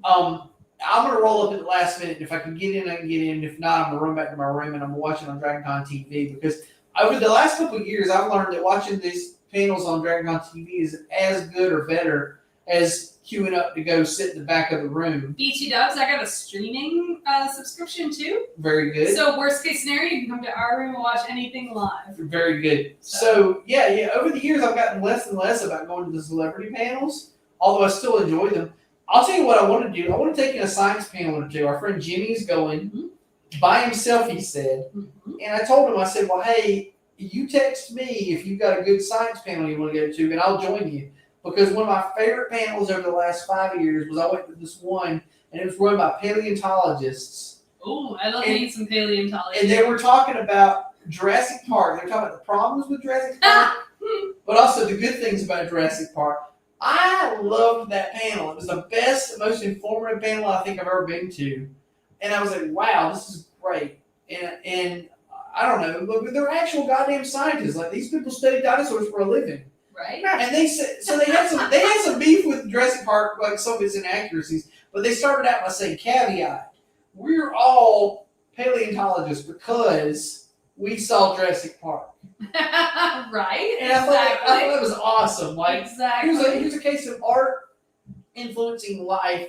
I'm going to roll up at the last minute. If I can get in, I can get in. If not, I'm going to run back to my room and I'm watching on Dragon Con TV because over the last couple of years, I've learned that watching these panels on Dragon Con TV is as good or better as queuing up to go sit in the back of the room. BT Dubs, I got a streaming subscription too. Very good. So worst case scenario, you can come to our room and watch anything live. Very good. So yeah. Over the years, I've gotten less and less about going to the celebrity panels, although I still enjoy them. I'll tell you what I want to do. I want to take in a science panel or two. Our friend Jimmy's going by himself, he said. And I told him, I said, well, hey, you text me if you've got a good science panel you want to go to, and I'll join you. Because one of my favorite panels over the last 5 years was I went to this one, and it was run by paleontologists. Oh, I love eating some paleontology. And they were talking about Jurassic Park. They were talking about the problems with Jurassic Park, but also the good things about Jurassic Park. I loved that panel. It was the best, most informative panel I think I've ever been to. And I was like, wow, this is great. And I don't know, but they're actual goddamn scientists. Like, these people study dinosaurs for a living. Right. And they said, so they had some beef with Jurassic Park, like some of its inaccuracies, but they started out by saying, caveat, we're all paleontologists because we saw Jurassic Park. Right. And I thought it was awesome. Like, exactly. Here's a case of art influencing life,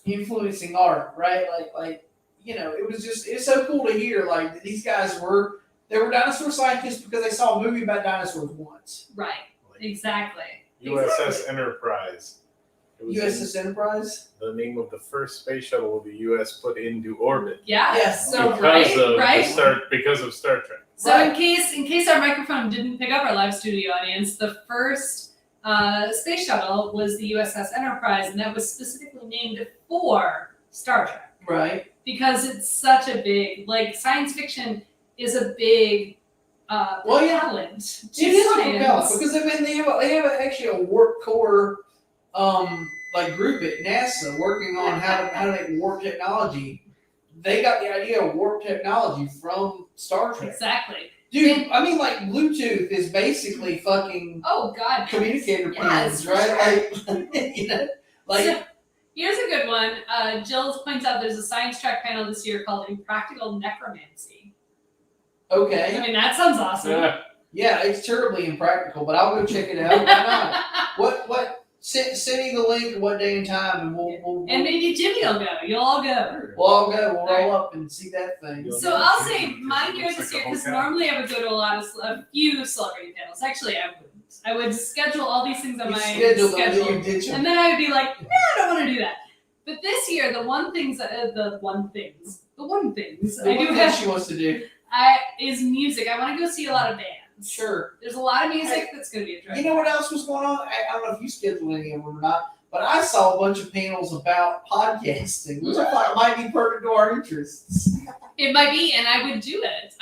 influencing art, right? Like it's so cool to hear. Like, these guys were dinosaur scientists because they saw a movie about dinosaurs once. Right. Exactly. USS Enterprise. USS Enterprise? The name of the first space shuttle the U.S. put into orbit. Yeah. Yes. So because of Star Trek. So in case our microphone didn't pick up our live studio audience, the first space shuttle was the USS Enterprise, and that was specifically named for Star Trek. Right. Because it's such a big, science fiction is a big propellant to it is science. a propellant because they have actually a warp core group at NASA working on how to make warp technology. They got the idea of warp technology from Star Trek. Exactly. Dude, I mean, Bluetooth is basically fucking communicator pins, right? So, here's a good one. Jill points out there's a science track panel this year called Impractical Necromancy. Okay. I mean, that sounds awesome. Yeah, it's terribly impractical, but I'll go check it out. Why not? What? Send me the link, what day and time, and we'll and maybe Jimmy will go. You'll all go. We'll all go. We'll roll up and see that thing. So I'll say mine here this year, because normally I would go to a few celebrity panels. Actually, I wouldn't. I would schedule all these things on my schedule, and then I would be like, nah, I don't want to do that. But this year, the one thing she wants to do is music. I want to go see a lot of bands. Sure. There's a lot of music that's going to be a drag. You know what else was going on? I don't know if you scheduled any of them or not, but I saw a bunch of panels about podcasting, which I thought might be perfect to our interests. It might be, and I would do it.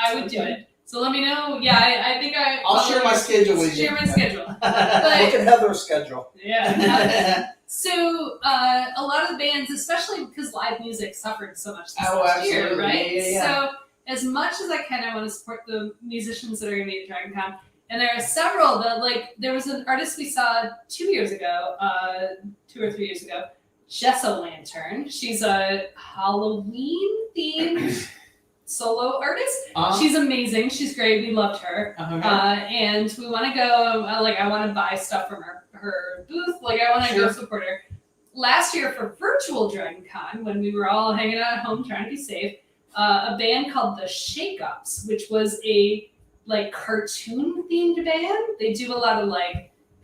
So let me know. Yeah, I think I'll share my schedule with you. Share my schedule. Look at Heather's schedule. Yeah. So a lot of the bands, especially because live music suffered so much this last year, right? Yeah. So as much as I can, I want to support the musicians that are going to be at Dragon Con. And there are several that, like, there was an artist we saw 2 or 3 years ago, Gesso Lantern. She's a Halloween themed solo artist. She's amazing. She's great. We loved her. And we want to go, I want to buy stuff from her booth. Like, I want to go support her. Last year for virtual Dragon Con, when we were all hanging out at home trying to be safe, a band called the Shake Ups, which was a cartoon themed band. They do a lot of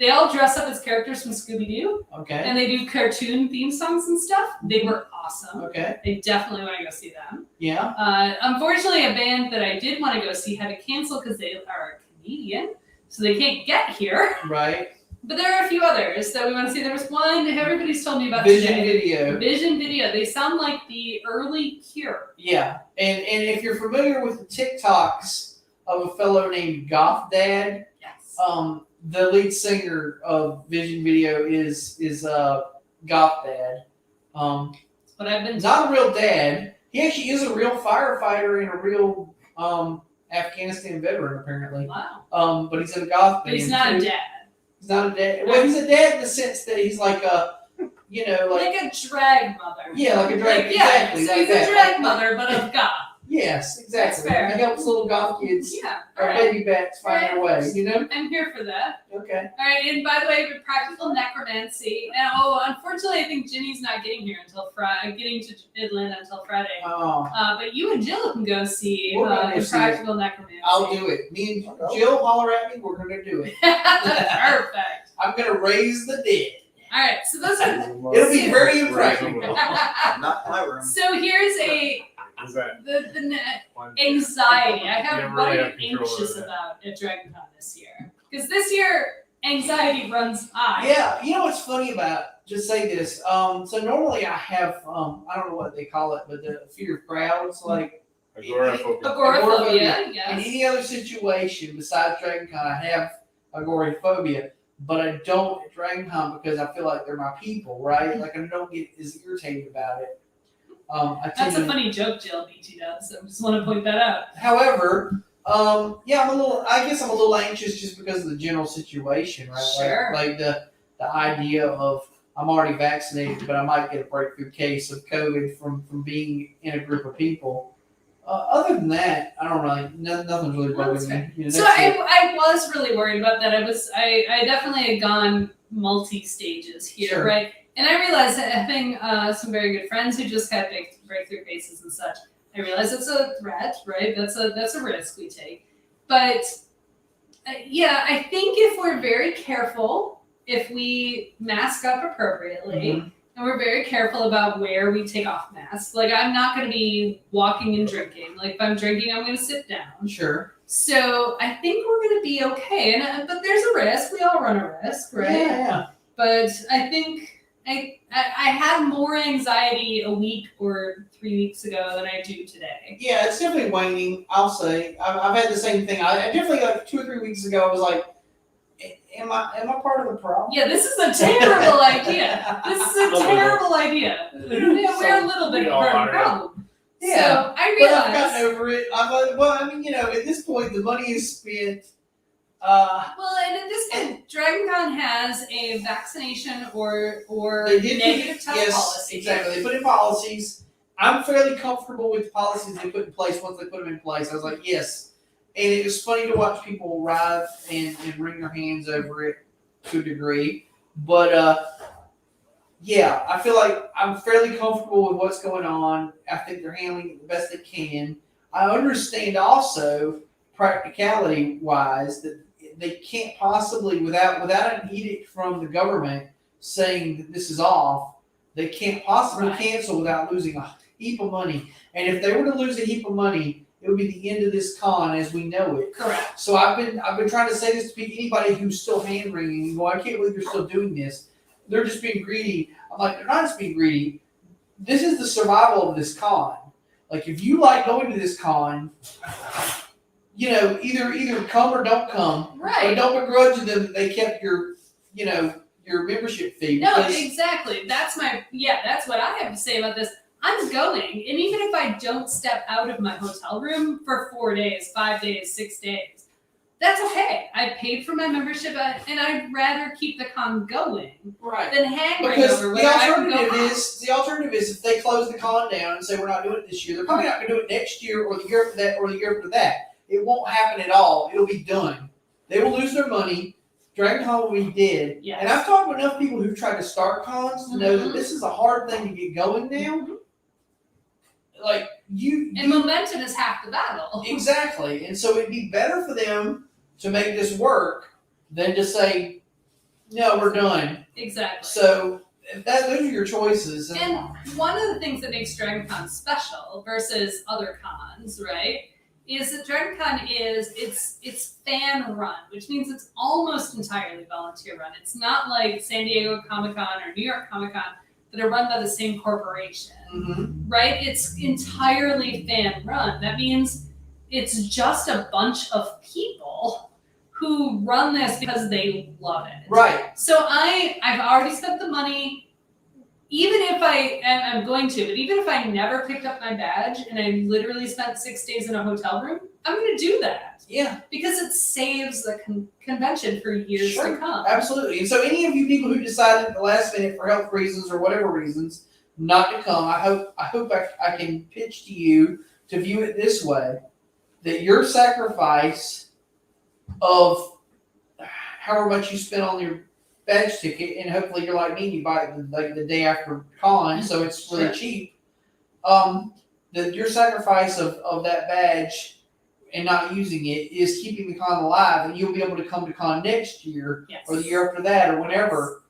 they all dress up as characters from Scooby-Doo. Okay. And they do cartoon theme songs and stuff. They were awesome. Okay. I definitely want to go see them. Yeah. Unfortunately, a band that I did want to go see had to cancel because they are Canadian, so they can't get here. Right. But there are a few others that we want to see. There was one everybody's told me about Vision today. Video. Vision Video. They sound like the early Cure. Yeah. And if you're familiar with the TikToks of a fellow named Goth Dad, Yes. the lead singer of Vision Video is Goth Dad. But I've been Not a real dad. He actually is a real firefighter and a real Afghanistan veteran, apparently. wow. But he's in a goth band. But he's not a dad. He's not a dad. Well, he's a dad in the sense that he's like a, like a drag mother. Yeah, like a drag. Yeah, exactly. so like he's that. a drag mother, but of goth. Yes, exactly. That's fair. He helps little goth kids Yeah. or All right. baby bats find their way. You know. I'm here for that. Okay. All right, and by the way, with practical necromancy. And unfortunately, I think Ginny's not getting here until Friday. Getting to Atlanta until Friday. Oh, But you and Jill can go see We're gonna go see practical necromancy. I'll do it. Me and Jill holler at me. We're gonna do it. Perfect. I'm gonna raise the dead. All right, so those are. It'll be very impressive. Not in my room. So here's Is that the one? anxiety. I have Yeah, what really are have you control anxious over that. about at Dragon Con this year? Because this year anxiety runs high. Yeah, you know what's funny about? Just say this. So normally I have I don't know what they call it, but the fear of crowds, like Agoraphobia. Agoraphobia, in yes. any other situation besides Dragon Con, I have agoraphobia, but I don't at Dragon Con because I feel like they're my people, right? Like I don't get as irritated about it. That's a funny joke, Jill BT does. So I just want to point that out. However, yeah, I guess I'm a little anxious just because of the general situation, right? Sure. Like the idea of I'm already vaccinated, but I might get a breakthrough case of COVID from being in a group of people. Other than that, I don't really, nothing's really bugging me. You know, So that's it. I was really worried about that. I definitely had gone multi-stages here, Sure. right? And I realized that having some very good friends who just had big breakthrough cases and such, I realized it's a threat, right? That's a risk we take. But yeah, I think if we're very careful, if we mask up appropriately, Mhm. and we're very careful about where we take off masks. Like, I'm not going to be walking and drinking. Like, if I'm drinking, I'm going to sit down. Sure. So I think we're going to be okay. And but there's a risk. We all run a risk, right? Yeah. But I think I had more anxiety a week or 3 weeks ago than I do today. Yeah, it's definitely waning. I'll say I've had the same thing. I definitely like 2 or 3 weeks ago. I was like, am I part of the problem? Yeah, this is a terrible idea. This is a terrible idea. Yeah, we're a little bit We all part of are, the yeah. problem. Yeah, So I But I've realized. gotten over it. I'm like, well, I mean, at this point, the money is spent. Well, and at this point, Dragon Con has a vaccination or They did negative test yes, policy. exactly. They put in policies. I'm fairly comfortable with the policies they put in place once they put them in place. I was like, yes. And it was funny to watch people writhe and wring their hands over it to a degree. But, yeah, I feel like I'm fairly comfortable with what's going on. I think they're handling it the best they can. I understand also, practicality-wise, that they can't possibly, without an edict from the government saying that this is off, they can't possibly Right. cancel without losing a heap of money. And if they were to lose a heap of money, it would be the end of this con as we know it. Correct. So I've been trying to say this to anybody who's still hand wringing and go, I can't believe they're still doing this. They're just being greedy. I'm like, they're not just being greedy. This is the survival of this con. Like if you like going to this con, either come or don't come. But Right. don't begrudge them that they kept your membership fee. No, because- exactly. That's what I have to say about this. I'm going, and even if I don't step out of my hotel room for 4 days, 5 days, 6 days, that's okay. I paid for my membership, and I'd rather keep the con going Right. than hang right Because over the whether I would go alternative is if they close the con down and say we're not doing it this year, they're probably not going to do it next year or the year after that or the year after that. It won't happen at all. It'll be done. They will lose their money. Dragon Con will be dead. Yes. And I've talked to enough people who've tried to start cons to know that this is a hard thing to get going now. Like And momentum is half the battle. Exactly. And so it'd be better for them to make this work than to say, no, we're done. Exactly. So those are your choices. And one of the things that makes Dragon Con special versus other cons, right, is that Dragon Con it's fan run, which means it's almost entirely volunteer run. It's not like San Diego Comic-Con or New York Comic-Con that are run by the same corporation, right? It's entirely fan run. That means it's just a bunch of people who run this because they love it. Right. So I've already spent the money. Even if I'm going to, but even if I never picked up my badge and I literally spent 6 days in a hotel room, I'm going to do that. Yeah. Because it saves the convention for years to come. Absolutely. And so any of you people who decided at the last minute for health reasons or whatever reasons not to come, I hope I can pitch to you to view it this way, that your sacrifice of however much you spent on your badge ticket, and hopefully you're like me, you buy it like the day after con, so it's really cheap. That your sacrifice of that badge and not using it is keeping the con alive, and you'll be able to come to con next year or the year after that or whenever.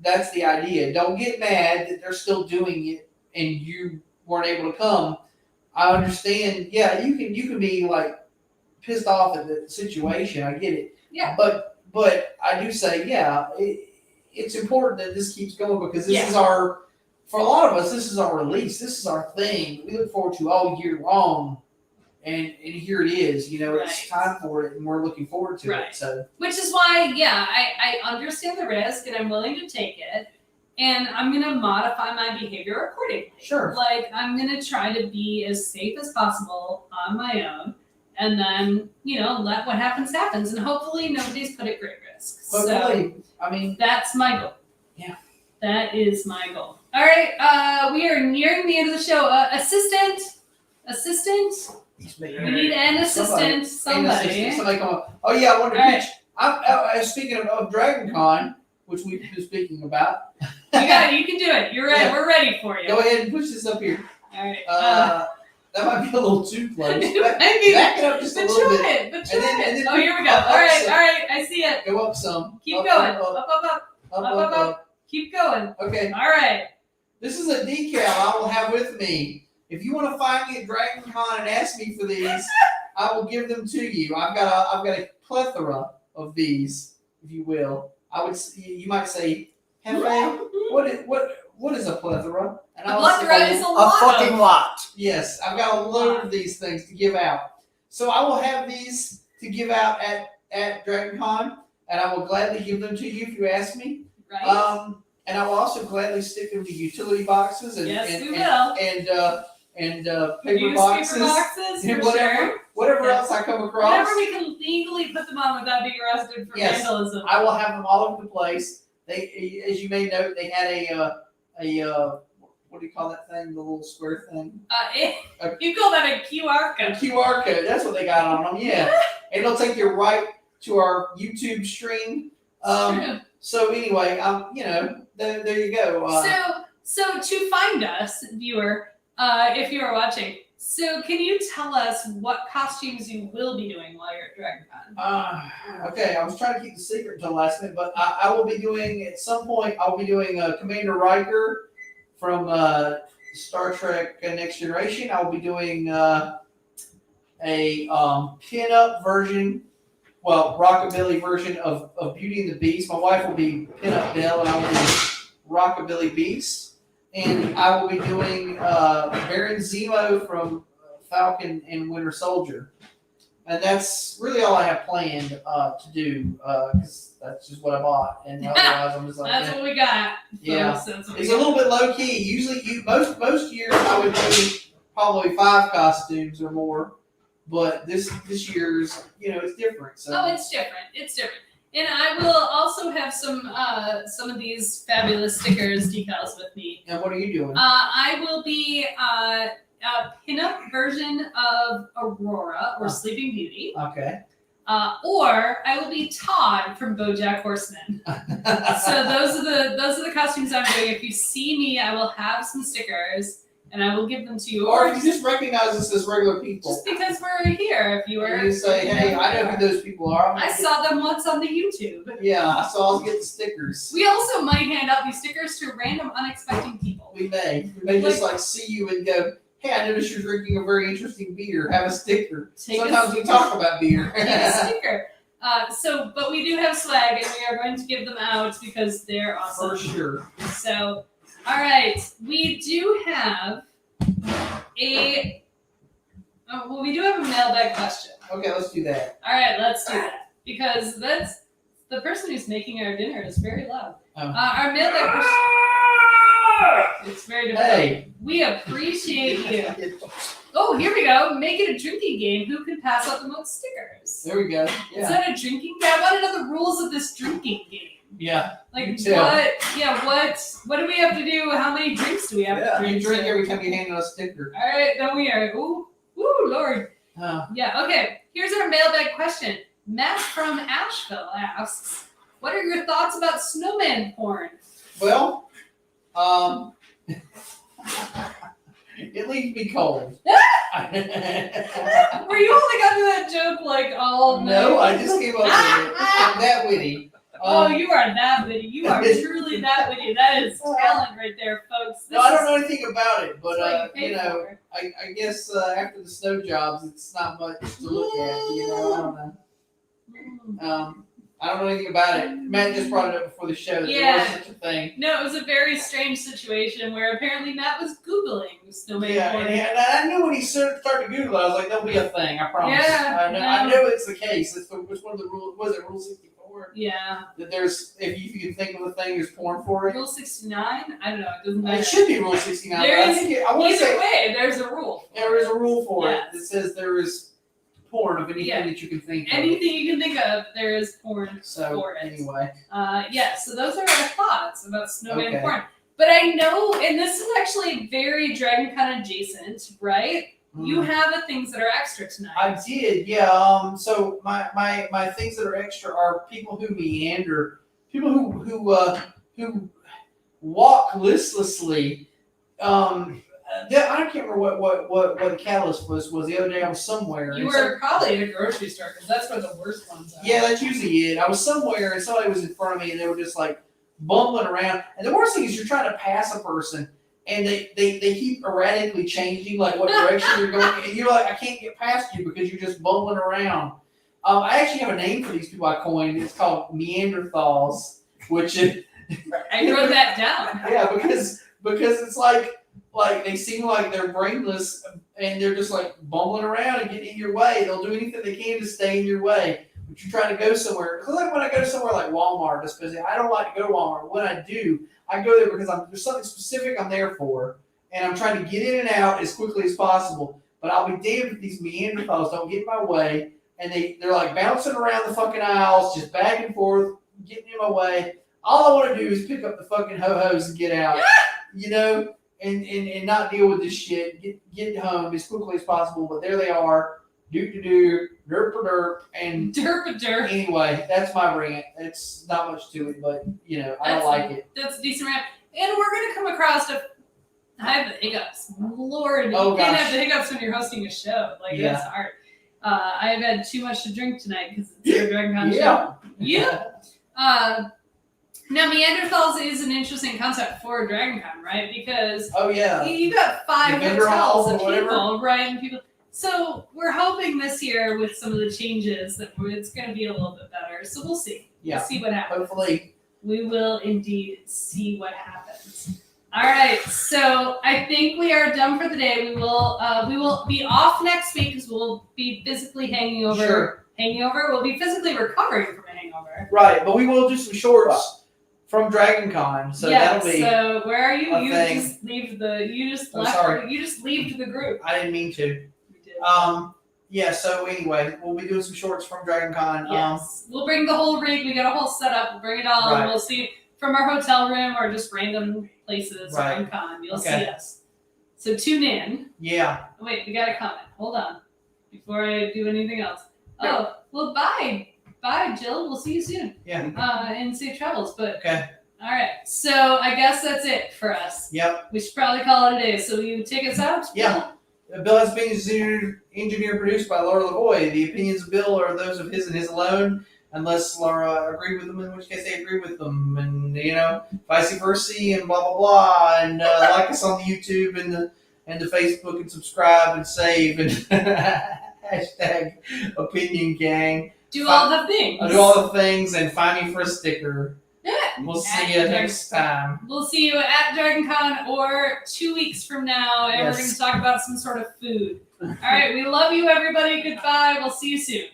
That's the idea. Don't get mad that they're still doing it and you weren't able to come. I understand. Yeah, you can be like pissed off at the situation. I get it. Yeah. But I do say, it's important that this keeps going because this is for a lot of us, this is our release. This is our thing. We look forward to all year long. And here it is, it's time for it and we're looking forward to it. So, which is why, I understand the risk and I'm willing to take it. And I'm going to modify my behavior accordingly. Sure. Like, I'm going to try to be as safe as possible on my own. And then, let what happens happens. And hopefully nobody's put at great risk. Hopefully. So, that's my goal. Yeah. That is my goal. All right. We are nearing the end of the show. Assistant. We need an assistant. Somebody. Somebody come up. Oh, yeah, I wanted to pitch. I speaking of Dragon Con, which we've been speaking about. You got it. You can do it. You're ready. Yeah. We're ready for you. Go ahead and push this up here. All right. That might be a little too close. Back it up just a little bit. But try it. And then Oh, here we go. All right. I see it. Go up some. Keep up, going. Up. Keep going. Okay. All right. This is a decal I will have with me. If you want to find me at Dragon Con and ask me for these, I will give them to you. I've got a plethora of these, if you will. You might say, Hefe, what is a plethora? And A plethora is a lot. fucking lot. Yes, I've got a load of these things to give out. So I will have these to give out at Dragon Con, and I will gladly give them to you if you ask me. Right. And I will also gladly stick them to utility boxes and paper boxes and whatever else I come across. Whatever we can legally put them on without being arrested for vandalism. I will have them all over the place. They, as you may note, they had a what do you call that thing? The little square thing. You call that a QR code? A QR code. That's what they got on them. Yeah, and it'll take you right to our YouTube stream. So anyway, there you go. So to find us, viewer, if you are watching, so can you tell us what costumes you will be doing while you're at Dragon Con? Okay, I was trying to keep the secret until last minute, but I will be doing, at some point, I'll be doing Commander Riker from Star Trek Next Generation. I will be doing a pin-up version, rockabilly version of Beauty and the Beast. My wife will be pin-up Belle, and I will be Rockabilly Beast. And I will be doing Baron Zemo from Falcon and Winter Soldier. And that's really all I have planned to do, because that's just what I bought. And otherwise, I'm just like, that's what we got. Yeah, it's a little bit low key. Usually, most years I would do probably 5 costumes or more. but this year's, it's different. So Oh, it's different. It's different. And I will also have some of these fabulous stickers decals with me. and what are you doing? I will be a pinup version of Aurora or Sleeping Beauty, Okay. or I will be Todd from BoJack Horseman. So those are the costumes I'm doing. If you see me, I will have some stickers and I will give them to you. Or if you just recognize us as regular people. Just because we're here, if you were. And you say, hey, I know who those people are. I saw them once on the YouTube. Yeah, so I'll get the stickers. We also might hand out these stickers to random unexpected people. We may just see you and go, hey, I noticed you're drinking a very interesting beer. Have a sticker. Sometimes we talk about beer. Take a sticker. But we do have swag, and we are going to give them out because they're awesome. For sure. So, all right, we do have we do have a mailbag question. Okay, let's do that. All right, let's do that because that's the person who's making our dinner is very loud. Oh. Our mailbag question. It's very difficult. Hey. We appreciate you. Oh, here we go. Make it a drinking game. Who can pass out the most stickers? There we go. Is Yeah. that a drinking game? I want to know the rules of this drinking game. Yeah. Like Me too. what? Yeah, what do we have to do? How many drinks do we have to drink? You drink every time you hand out a sticker. All right, then we are. Ooh, Lord. Yeah. Okay. Here's our mailbag question. Matt from Asheville asks, "What are your thoughts about snowman porn?" Well, it leaves me cold. Were you holding on to that joke like all night? No, I just came up with it. It's not that witty. Oh, you are that witty. You are truly that witty. That is talent right there, folks. No, I don't know anything about it, but It's like I guess after the snow jobs, it's not much to look at. I don't know. I don't know anything about it. Matt just brought it up before the show. That there was such a thing. No, it was a very strange situation where apparently Matt was Googling snowman porn. And I knew when he started to Google it, I was like, that'll be a thing, I promise. Yeah, I know it's the case. It's one of the rules. Was it Rule 64? Yeah. That there's, if you can think of a thing, there's porn for it. Rule 69? I don't know. It doesn't matter. It should be Rule 69. There but is, I want to either say way, there's a rule. there is a rule for Yes. it that says there is porn of anything that you can think of. Anything you can think of, there is porn So for it. anyway, So those are our thoughts about snowman Okay. porn. But I know, and this is actually very Dragon Con adjacent, right? You have the things that are extra tonight. I did, yeah. So my things that are extra are people who meander, people who walk listlessly. I can't remember what the catalyst was. The other day I was somewhere. You and were probably at a grocery store because that's where the worst ones are. Yeah, that's usually it. I was somewhere and somebody was in front of me and they were just like bumbling around. And the worst thing is you're trying to pass a person and they keep erratically changing like what direction you're going, and you're like, I can't get past you because you're just bumbling around. I actually have a name for these people I coined. It's called Neanderthals, which is I wrote that down. yeah, because it's like they seem like they're brainless and they're just like bumbling around and getting in your way. They'll do anything they can to stay in your way. But you're trying to go somewhere. Because like when I go to somewhere like Walmart, especially, I don't like to go to Walmart. When I do, I go there because there's something specific I'm there for, and I'm trying to get in and out as quickly as possible. But I'll be damned if these Neanderthals don't get in my way, and they're like bouncing around the fucking aisles, just back and forth, getting in my way. All I want to do is pick up the fucking ho-hos and get out, and not deal with this shit. Get home as quickly as possible. But there they are, doop-de-doo, derp-a-derp, and Derp-a-derp. anyway, that's my rant. It's not much to it, but I don't like it. That's a decent rant. And we're going to come across I have the hiccups. Lord, Oh, you can't gosh. have the hiccups when you're hosting a show. Like, Yeah. that's hard. I have had too much to drink tonight because it's a Dragon Con show. Yeah. Yeah. Now, Neanderthals is an interesting concept for Dragon Con, right? Because Oh yeah. you got 5 The vendor halls hotels or and whatever. people, right? And people. So we're hoping this year with some of the changes that it's going to be a little bit better. So we'll see. Yeah. We'll see what happens. Hopefully. We will indeed see what happens. All right, so I think we are done for the day. We will be off next week because we'll be physically hanging over. Sure. We'll be physically recovering from a hangover. Right, but we will do some shorts from Dragon Con, so that'll be. So where are you? a You thing. just leave the. You just I'm left. sorry. You just leave the group. I didn't mean to. You did. yeah. So anyway, we'll be doing some shorts from Dragon Con. Yes. We'll bring the whole rig. We got a whole setup. We'll bring it all. Right. And we'll see from our hotel room or just random places Right. around con. You'll Okay. see us. So tune in. Yeah. Wait, we got a comment. Hold on. Before I do anything else. Oh, well, bye. Bye, Jill. We'll see you soon. Yeah. And safe travels. But Okay. all right. So I guess that's it for us. Yep. We should probably call it a day. So will you take us out? Yeah. Bill Has Opinions is engineered produced by Laura Lavoie. The opinions of Bill are those of his and his alone, unless Laura agreed with them, in which case they agree with them, and vice versa, and blah blah blah. And like us on the YouTube and the Facebook, and subscribe and save and hashtag Opinion Gang. Do all the things. Do all the things and find me for a sticker. Yeah. We'll see you next time. We'll see you at Dragon Con or 2 weeks from now, and we're Yes. going to talk about some sort of food. All right, we love you, everybody. Goodbye. We'll see you soon.